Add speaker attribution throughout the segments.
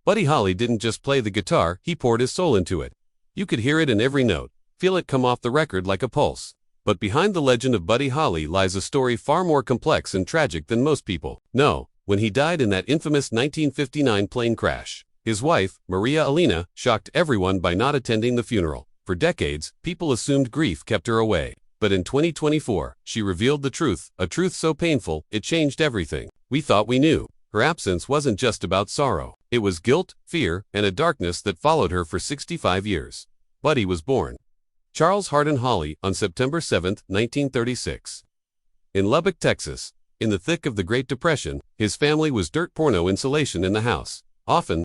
Speaker 1: Buddy Holly didn't just play the guitar, he poured his soul into it. You could hear it in every note, feel it come off the record like a pulse. But behind the legend of Buddy Holly lies a story far more complex and tragic than most people know. When he died in that infamous 1959 plane crash, his wife, Maria Elena, shocked everyone by not attending the funeral. For decades, people assumed grief kept her away. But in 2024, she revealed the truth, a truth so painful, it changed everything. We thought we knew. Her absence wasn't just about sorrow. It was guilt, fear, and a darkness that followed her for 65 years. Buddy was born Charles Hardin Holly on September 7, 1936. In Lubbock, Texas, in the thick of the Great Depression, his family was dirt porno insulation in the house. Often,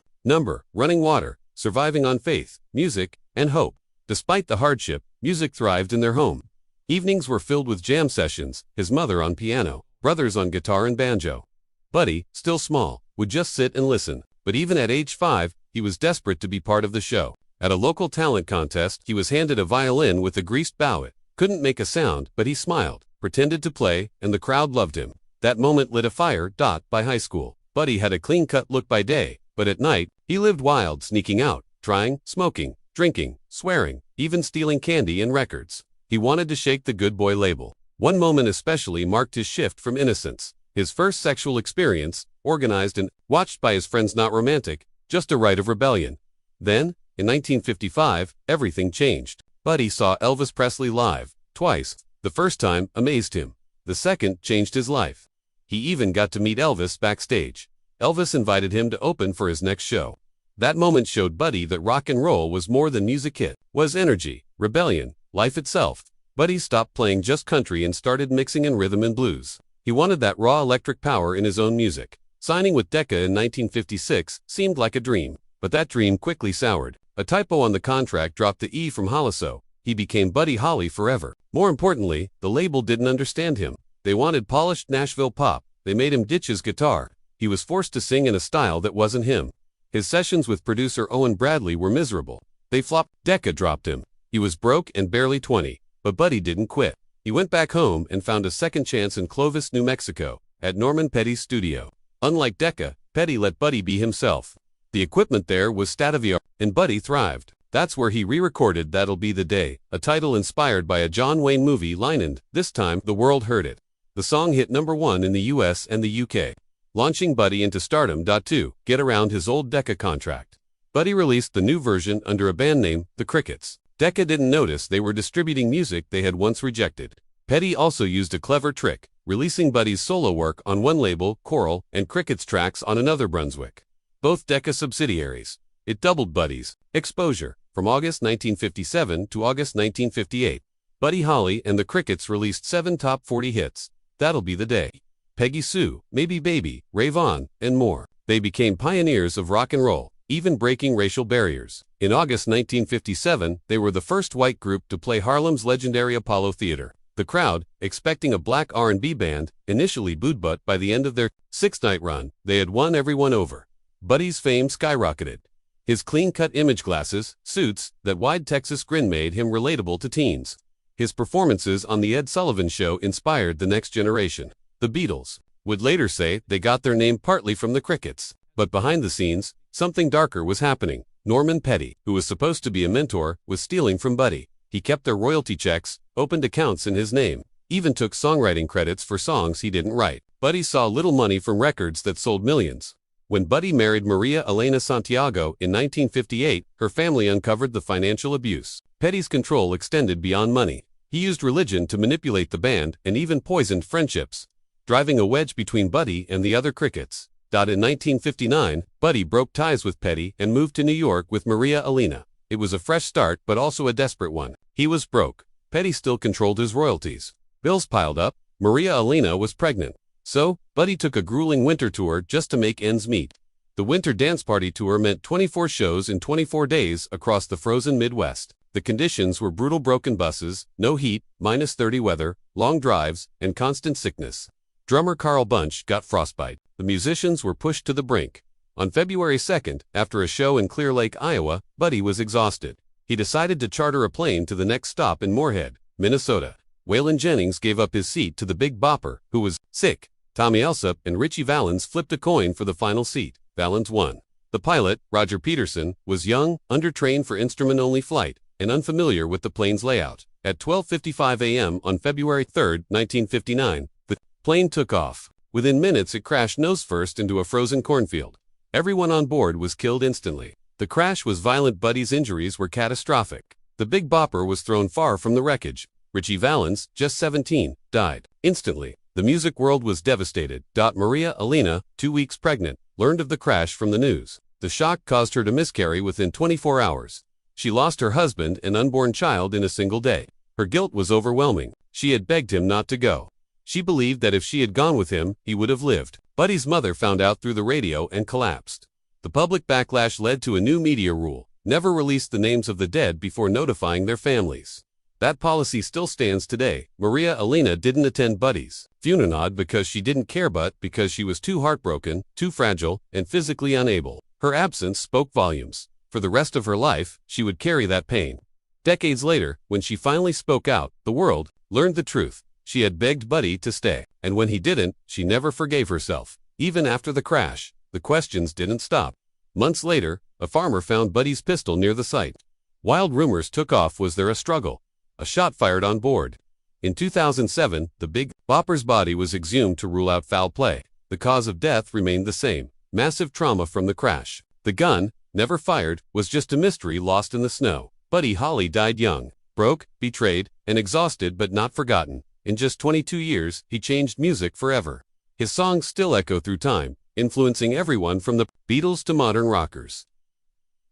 Speaker 1: running water, surviving on faith, music, and hope. Despite the hardship, music thrived in their home. Evenings were filled with jam sessions, his mother on piano, brothers on guitar and banjo. Buddy, still small, would just sit and listen. But even at age 5, he was desperate to be part of the show. At a local talent contest, he was handed a violin with a greased bow. It couldn't make a sound, but he smiled, pretended to play, and the crowd loved him. That moment lit a fire. By high school, Buddy had a clean-cut look by day, but at night, he lived wild, sneaking out, trying, smoking, drinking, swearing, even stealing candy and records. He wanted to shake the good boy label. One moment especially marked his shift from innocence. His first sexual experience, organized and watched by his friends, not romantic, just a rite of rebellion. Then, in 1955, everything changed. Buddy saw Elvis Presley live, twice. The first time amazed him. The second changed his life. He even got to meet Elvis backstage. Elvis invited him to open for his next show. That moment showed Buddy that rock and roll was more than music. It was energy, rebellion, life itself. Buddy stopped playing just country and started mixing in rhythm and blues. He wanted that raw electric power in his own music. Signing with Decca in 1956 seemed like a dream, but that dream quickly soured. A typo on the contract dropped the E from Holly, so he became Buddy Holly forever. More importantly, the label didn't understand him. They wanted polished Nashville pop. They made him ditch his guitar. He was forced to sing in a style that wasn't him. His sessions with producer Owen Bradley were miserable. They flopped. Decca dropped him. He was broke and barely 20. But Buddy didn't quit. He went back home and found a second chance in Clovis, New Mexico, at Norman Petty's studio. Unlike Decca, Petty let Buddy be himself. The equipment there was state-of-the-art, and Buddy thrived. That's where he re-recorded That'll Be the Day, a title inspired by a John Wayne movie line, and this time the world heard it. The song hit #1 in the US and the UK, launching Buddy into stardom. To get around his old Decca contract, Buddy released the new version under a band name, The Crickets. Decca didn't notice they were distributing music they had once rejected. Petty also used a clever trick, releasing Buddy's solo work on one label, Coral, and Crickets tracks on another, Brunswick, both Decca subsidiaries. It doubled Buddy's exposure. From August 1957 to August 1958, Buddy Holly and the Crickets released 7 top 40 hits. That'll Be the Day, Peggy Sue, Maybe Baby, Rave On, and more. They became pioneers of rock and roll, even breaking racial barriers. In August 1957, they were the first white group to play Harlem's legendary Apollo Theater. The crowd, expecting a black R&B band, initially booed, but by the end of their 6-night run, they had won everyone over. Buddy's fame skyrocketed. His clean-cut image glasses, suits, that wide Texas grin made him relatable to teens. His performances on The Ed Sullivan Show inspired the next generation. The Beatles would later say they got their name partly from the Crickets. But behind the scenes, something darker was happening. Norman Petty, who was supposed to be a mentor, was stealing from Buddy. He kept their royalty checks, opened accounts in his name, even took songwriting credits for songs he didn't write. Buddy saw little money from records that sold millions. When Buddy married Maria Elena Santiago in 1958, her family uncovered the financial abuse. Petty's control extended beyond money. He used religion to manipulate the band and even poisoned friendships, driving a wedge between Buddy and the other Crickets. In 1959, Buddy broke ties with Petty and moved to New York with Maria Elena. It was a fresh start, but also a desperate one. He was broke. Petty still controlled his royalties. Bills piled up. Maria Elena was pregnant. So, Buddy took a grueling winter tour just to make ends meet. The Winter Dance Party Tour meant 24 shows in 24 days across the frozen Midwest. The conditions were brutal: broken buses, no heat, -30 weather, long drives, and constant sickness. Drummer Carl Bunch got frostbite. The musicians were pushed to the brink. On February 2nd, after a show in Clear Lake, Iowa, Buddy was exhausted. He decided to charter a plane to the next stop in Moorhead, Minnesota. Waylon Jennings gave up his seat to the Big Bopper, who was sick. Tommy Alsop and Richie Valens flipped a coin for the final seat. Valens won. The pilot, Roger Peterson, was young, undertrained for instrument-only flight, and unfamiliar with the plane's layout. At 12:55 a.m. on February 3, 1959, the plane took off. Within minutes it crashed nose-first into a frozen cornfield. Everyone on board was killed instantly. The crash was violent. Buddy's injuries were catastrophic. The Big Bopper was thrown far from the wreckage. Richie Valens, just 17, died instantly. The music world was devastated. Maria Elena, 2 weeks pregnant, learned of the crash from the news. The shock caused her to miscarry within 24 hours. She lost her husband and unborn child in a single day. Her guilt was overwhelming. She had begged him not to go. She believed that if she had gone with him, he would have lived. Buddy's mother found out through the radio and collapsed. The public backlash led to a new media rule: never release the names of the dead before notifying their families. That policy still stands today. Maria Elena didn't attend Buddy's funeral because she didn't care, but because she was too heartbroken, too fragile, and physically unable. Her absence spoke volumes. For the rest of her life, she would carry that pain. Decades later, when she finally spoke out, the world learned the truth. She had begged Buddy to stay, and when he didn't, she never forgave herself. Even after the crash, the questions didn't stop. Months later, a farmer found Buddy's pistol near the site. Wild rumors took off. Was there a struggle? A shot fired on board. In 2007, the Big Bopper's body was exhumed to rule out foul play. The cause of death remained the same: massive trauma from the crash. The gun, never fired, was just a mystery lost in the snow. Buddy Holly died young, broke, betrayed, and exhausted, but not forgotten. In just 22 years, he changed music forever. His songs still echo through time, influencing everyone from the Beatles to modern rockers.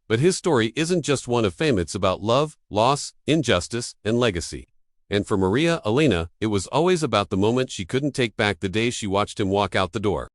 Speaker 1: But his story isn't just one of fame. It's about love, loss, injustice, and legacy. And for Maria Elena, it was always about the moment she couldn't take back, the day she watched him walk out the door.